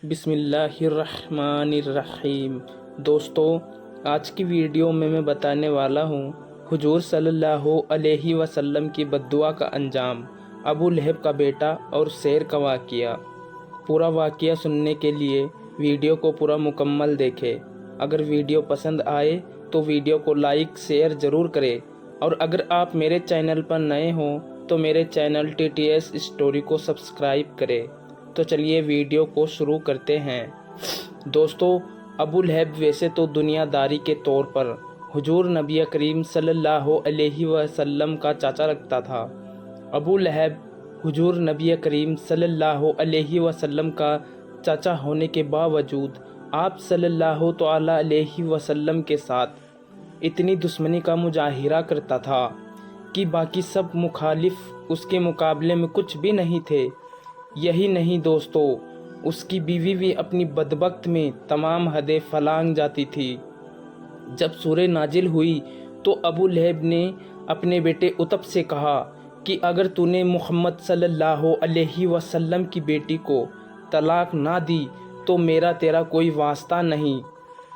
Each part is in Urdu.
بسم اللہ الرحمن الرحیم۔ دوستو، آج کی ویڈیو میں بتانے والا ہوں حضور صلی اللہ علیہ وسلم کی بد دعا کا انجام، ابو لہب کا بیٹا اور شیر کا واقعہ۔ پورا واقعہ سننے کے لیے ویڈیو کو پورا مکمل دیکھیں۔ اگر ویڈیو پسند آئے تو ویڈیو کو لائک شیئر ضرور کریں، اور اگر آپ میرے چینل پر نئے ہوں تو میرے چینل TTS اسٹوری کو سبسکرائب کریں۔ تو چلیے ویڈیو کو شروع کرتے ہیں۔ دوستو، ابو لہب ویسے تو دنیا داری کے طور پر حضور نبی کریم صلی اللہ علیہ وسلم کا چاچا لگتا تھا۔ ابو لہب حضور نبی کریم صلی اللہ علیہ وسلم کا چاچا ہونے کے باوجود آپ صلی اللہ تعالی علیہ وسلم کے ساتھ اتنی دشمنی کا مظاہرہ کرتا تھا کہ باقی سب مخالف اس کے مقابلے میں کچھ بھی نہیں تھے۔ یہی نہیں دوستو، اس کی بیوی بھی اپنی بدبخت میں تمام حدیں فلانگ جاتی تھی۔ جب سورہ نازل ہوئی تو ابو لہب نے اپنے بیٹے اتب سے کہا کہ اگر تو نے محمد صلی اللہ علیہ وسلم کی بیٹی کو طلاق نہ دی تو میرا تیرا کوئی واسطہ نہیں۔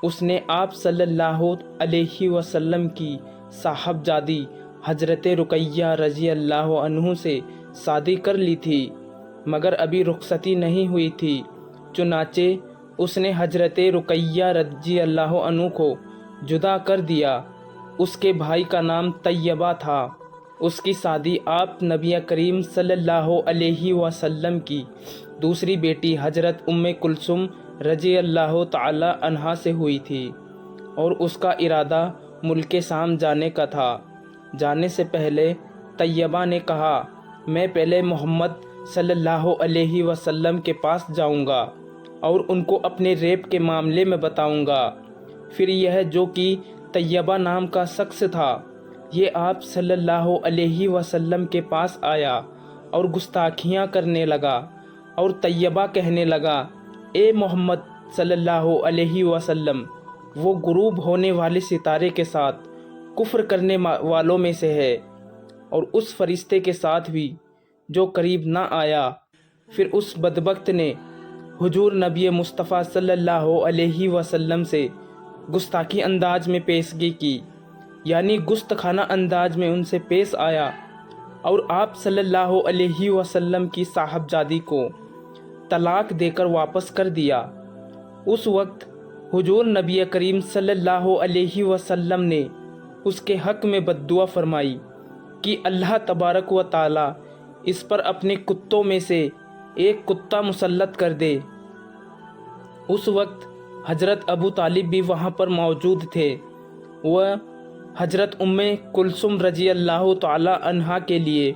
اس نے آپ صلی اللہ علیہ وسلم کی صاحبزادی حضرت رقیہ رضی اللہ عنہ سے شادی کر لی تھی، مگر ابھی رخصتی نہیں ہوئی تھی۔ چنانچہ اس نے حضرت رقیہ رضی اللہ عنہ کو جدا کر دیا۔ اس کے بھائی کا نام طیبہ تھا۔ اس کی شادی آپ نبی کریم صلی اللہ علیہ وسلم کی دوسری بیٹی حضرت ام کلثوم رضی اللہ تعالی عنہا سے ہوئی تھی، اور اس کا ارادہ ملک شام جانے کا تھا۔ جانے سے پہلے طیبہ نے کہا، میں پہلے محمد صلی اللہ علیہ وسلم کے پاس جاؤں گا اور ان کو اپنے ریپ کے معاملے میں بتاؤں گا۔ پھر یہ جو کہ طیبہ نام کا شخص تھا، یہ آپ صلی اللہ علیہ وسلم کے پاس آیا اور گستاخیاں کرنے لگا، اور طیبہ کہنے لگا، اے محمد صلی اللہ علیہ وسلم، وہ غروب ہونے والے ستارے کے ساتھ کفر کرنے والوں میں سے ہے، اور اس فرشتے کے ساتھ بھی جو قریب نہ آیا۔ پھر اس بدبخت نے حضور نبی مصطفیٰ صلی اللہ علیہ وسلم سے گستاخی انداز میں پیشگی کی، یعنی گستاخانہ انداز میں ان سے پیش آیا، اور آپ صلی اللہ علیہ وسلم کی صاحبزادی کو طلاق دے کر واپس کر دیا۔ اس وقت حضور نبی کریم صلی اللہ علیہ وسلم نے اس کے حق میں بد دعا فرمائی کہ اللہ تبارک و تعالی اس پر اپنے کتوں میں سے ایک کتا مسلط کر دے۔ اس وقت حضرت ابو طالب بھی وہاں پر موجود تھے۔ وہ حضرت ام کلثوم رضی اللہ تعالی عنہا کے لیے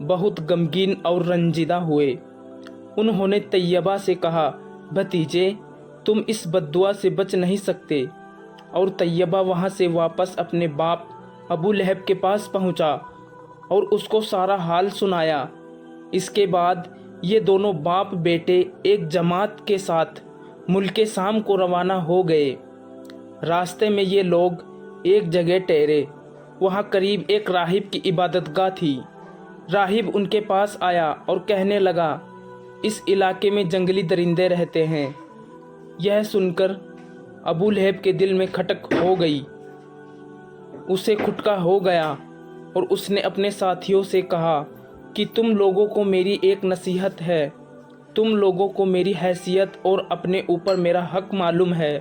بہت غمگین اور رنجیدہ ہوئے۔ انہوں نے طیبہ سے کہا، بھتیجے، تم اس بد دعا سے بچ نہیں سکتے۔ اور طیبہ وہاں سے واپس اپنے باپ ابو لہب کے پاس پہنچا اور اس کو سارا حال سنایا۔ اس کے بعد یہ دونوں باپ بیٹے ایک جماعت کے ساتھ ملک شام کو روانہ ہو گئے۔ راستے میں یہ لوگ ایک جگہ ٹھہرے۔ وہاں قریب ایک راہب کی عبادت گاہ تھی۔ راہب ان کے پاس آیا اور کہنے لگا، اس علاقے میں جنگلی درندے رہتے ہیں۔ یہ سن کر ابو لہب کے دل میں کھٹک ہو گئی، اسے کھٹکا ہو گیا، اور اس نے اپنے ساتھیوں سے کہا کہ تم لوگوں کو میری ایک نصیحت ہے۔ تم لوگوں کو میری حیثیت اور اپنے اوپر میرا حق معلوم ہے۔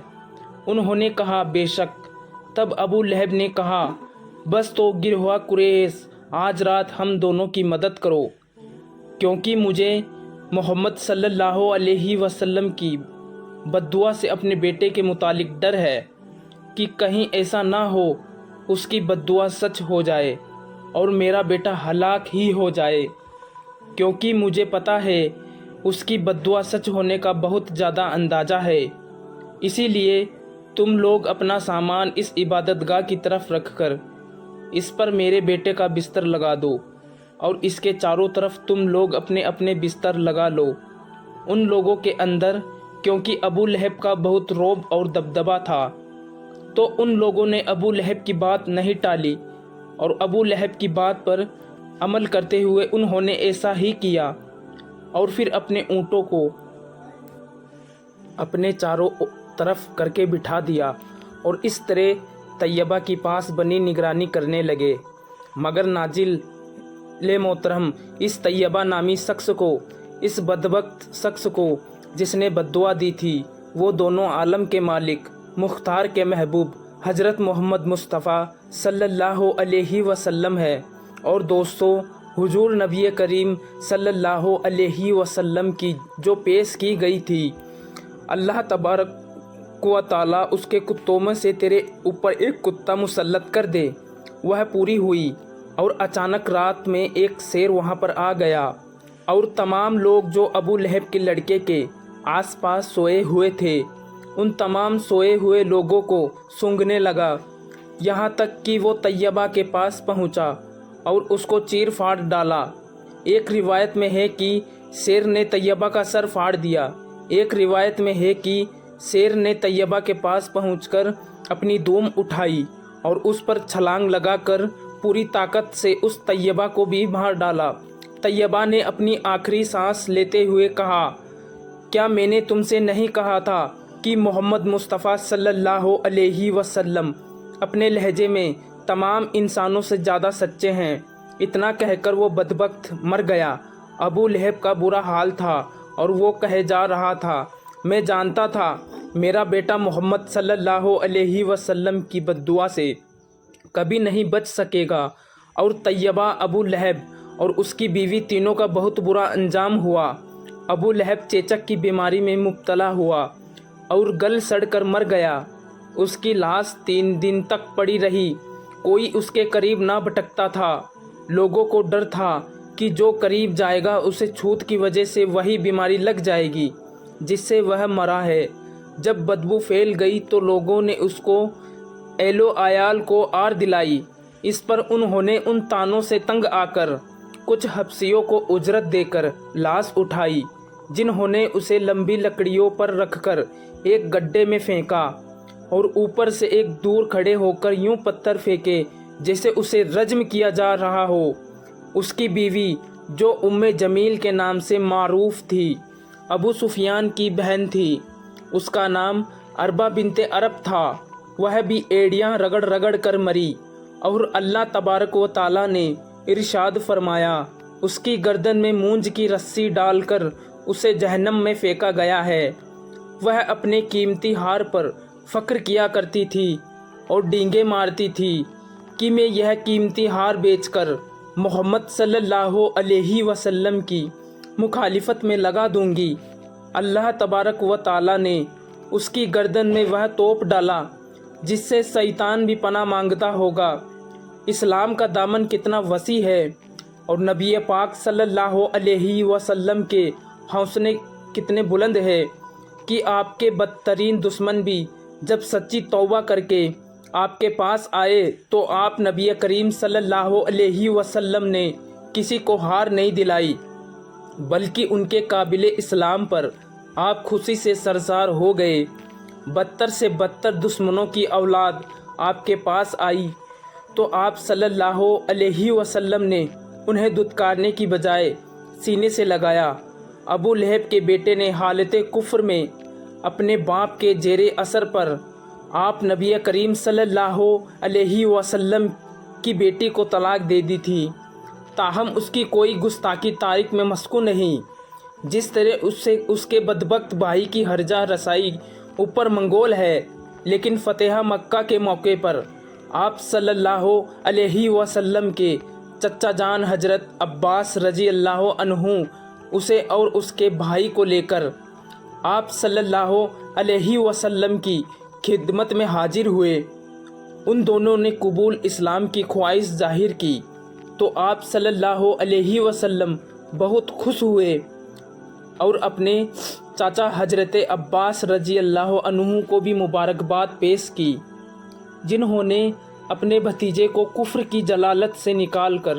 انہوں نے کہا، بے شک۔ تب ابو لہب نے کہا، بس تو گروہ قریش، آج رات ہم دونوں کی مدد کرو، کیونکہ مجھے محمد صلی اللہ علیہ وسلم کی بد دعا سے اپنے بیٹے کے متعلق ڈر ہے کہ کہیں ایسا نہ ہو اس کی بد دعا سچ ہو جائے اور میرا بیٹا ہلاک ہی ہو جائے، کیونکہ مجھے پتہ ہے اس کی بد دعا سچ ہونے کا بہت زیادہ اندازہ ہے۔ اسی لیے تم لوگ اپنا سامان اس عبادت گاہ کی طرف رکھ کر اس پر میرے بیٹے کا بستر لگا دو، اور اس کے چاروں طرف تم لوگ اپنے اپنے بستر لگا لو۔ ان لوگوں کے اندر کیونکہ ابو لہب کا بہت رعب اور دبدبہ تھا، تو ان لوگوں نے ابو لہب کی بات نہیں ٹالی، اور ابو لہب کی بات پر عمل کرتے ہوئے انہوں نے ایسا ہی کیا، اور پھر اپنے اونٹوں کو اپنے چاروں طرف کر کے بٹھا دیا اور اس طرح طیبہ کی پاس بنی نگرانی کرنے لگے۔ مگر ناجل محترم اس طیبہ نامی شخص کو، اس بدبخت شخص کو جس نے بد دعا دی تھی، وہ دونوں عالم کے مالک، مختار کے محبوب حضرت محمد مصطفیٰ صلی اللہ علیہ وسلم ہے۔ اور دوستو، حضور نبی کریم صلی اللہ علیہ وسلم کی جو پیش کی گئی تھی، اللہ تبارک و تعالیٰ اس کے کتوں میں سے تیرے اوپر ایک کتا مسلط کر دے، وہ پوری ہوئی۔ اور اچانک رات میں ایک شیر وہاں پر آ گیا اور تمام لوگ جو ابو لہب کے لڑکے کے آس پاس سوئے ہوئے تھے، ان تمام سوئے ہوئے لوگوں کو سونگھنے لگا، یہاں تک کہ وہ طیبہ کے پاس پہنچا اور اس کو چیر پھاڑ ڈالا۔ ایک روایت میں ہے کہ شیر نے طیبہ کا سر پھاڑ دیا، ایک روایت میں ہے کہ شیر نے طیبہ کے پاس پہنچ کر اپنی دم اٹھائی اور اس پر چھلانگ لگا کر پوری طاقت سے اس طیبہ کو بھی مار ڈالا۔ طیبہ نے اپنی آخری سانس لیتے ہوئے کہا، کیا میں نے تم سے نہیں کہا تھا کہ محمد مصطفیٰ صلی اللہ علیہ وسلم اپنے لہجے میں تمام انسانوں سے زیادہ سچے ہیں؟ اتنا کہہ کر وہ بدبخت مر گیا۔ ابو لہب کا برا حال تھا اور وہ کہے جا رہا تھا، میں جانتا تھا میرا بیٹا محمد صلی اللہ علیہ وسلم کی بد دعا سے کبھی نہیں بچ سکے گا۔ اور طیبہ، ابو لہب اور اس کی بیوی تینوں کا بہت برا انجام ہوا۔ ابو لہب چیچک کی بیماری میں مبتلا ہوا اور گل سڑ کر مر گیا۔ اس کی لاش 3 دن تک پڑی رہی، کوئی اس کے قریب نہ بھٹکتا تھا۔ لوگوں کو ڈر تھا کہ جو قریب جائے گا اسے چھوت کی وجہ سے وہی بیماری لگ جائے گی جس سے وہ مرا ہے۔ جب بدبو پھیل گئی تو لوگوں نے اس کو اہل و عیال کو آر دلائی۔ اس پر انہوں نے ان تانوں سے تنگ آ کر کچھ حبشیوں کو اجرت دے کر لاش اٹھائی، جنہوں نے اسے لمبی لکڑیوں پر رکھ کر ایک گڈھے میں پھینکا اور اوپر سے ایک دور کھڑے ہو کر یوں پتھر پھینکے جیسے اسے رجم کیا جا رہا ہو۔ اس کی بیوی جو ام جمیل کے نام سے معروف تھی، ابو سفیان کی بہن تھی، اس کا نام اربا بنت عرب تھا، وہ بھی ایڑیاں رگڑ رگڑ کر مری۔ اور اللہ تبارک و تعالیٰ نے ارشاد فرمایا، اس کی گردن میں مونج کی رسی ڈال کر اسے جہنم میں پھینکا گیا ہے۔ وہ اپنے قیمتی ہار پر فخر کیا کرتی تھی اور ڈینگے مارتی تھی کہ میں یہ قیمتی ہار بیچ کر محمد صلی اللہ علیہ وسلم کی مخالفت میں لگا دوں گی۔ اللہ تبارک و تعالیٰ نے اس کی گردن میں وہ توپ ڈالا جس سے شیطان بھی پناہ مانگتا ہوگا۔ اسلام کا دامن کتنا وسیع ہے اور نبی پاک صلی اللہ علیہ وسلم کے حوصلے کتنے بلند ہے کہ آپ کے بدترین دشمن بھی جب سچی توبہ کر کے آپ کے پاس آئے تو آپ نبی کریم صلی اللہ علیہ وسلم نے کسی کو ہار نہیں دلائی، بلکہ ان کے قابل اسلام پر آپ خوشی سے سرشار ہو گئے۔ بدتر سے بدتر دشمنوں کی اولاد آپ کے پاس آئی تو آپ صلی اللہ علیہ وسلم نے انہیں دھتکارنے کی بجائے سینے سے لگایا۔ ابو لہب کے بیٹے نے حالت کفر میں اپنے باپ کے زیر اثر پر آپ نبی کریم صلی اللہ علیہ وسلم کی بیٹی کو طلاق دے دی تھی، تاہم اس کی کوئی گستاخی تاریخ میں مذکور نہیں۔ جس طرح اس کے بدبخت بھائی کی ہرجہ رسائی اوپر منگول ہے، لیکن فتح مکہ کے موقع پر آپ صلی اللہ علیہ وسلم کے چچا جان حضرت عباس رضی اللہ عنہ اسے اور اس کے بھائی کو لے کر آپ صلی اللہ علیہ وسلم کی خدمت میں حاضر ہوئے۔ ان دونوں نے قبول اسلام کی خواہش ظاہر کی تو آپ صلی اللہ علیہ وسلم بہت خوش ہوئے اور اپنے چاچا حضرت عباس رضی اللہ عنہ کو بھی مبارکباد پیش کی، جنہوں نے اپنے بھتیجے کو کفر کی جلالت سے نکال کر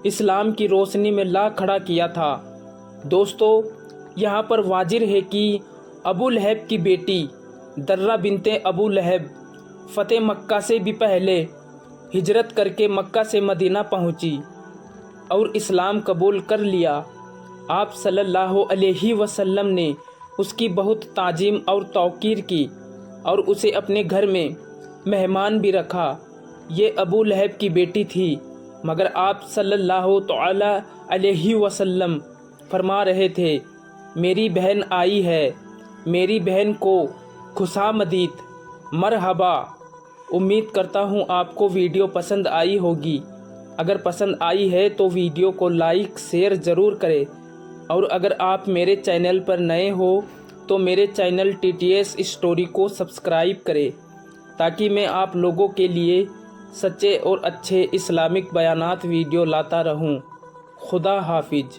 اسلام کی روشنی میں لا کھڑا کیا تھا۔ دوستو، یہاں پر واضح ہے کہ ابو لہب کی بیٹی درہ بنت ابو لہب فتح مکہ سے بھی پہلے ہجرت کر کے مکہ سے مدینہ پہنچی اور اسلام قبول کر لیا۔ آپ صلی اللہ علیہ وسلم نے اس کی بہت تعظیم اور توقیر کی اور اسے اپنے گھر میں مہمان بھی رکھا۔ یہ ابو لہب کی بیٹی تھی، مگر آپ صلی اللہ تعالی علیہ وسلم فرما رہے تھے، میری بہن آئی ہے، میری بہن کو خوشامدید، مرحبا۔ امید کرتا ہوں آپ کو ویڈیو پسند آئی ہوگی۔ اگر پسند آئی ہے تو ویڈیو کو لائک شیئر ضرور کریں، اور اگر آپ میرے چینل پر نئے ہو تو میرے چینل TTS اسٹوری کو سبسکرائب کریں، تاکہ میں آپ لوگوں کے لیے سچے اور اچھے اسلامک بیانات ویڈیو لاتا رہوں۔ خدا حافظ۔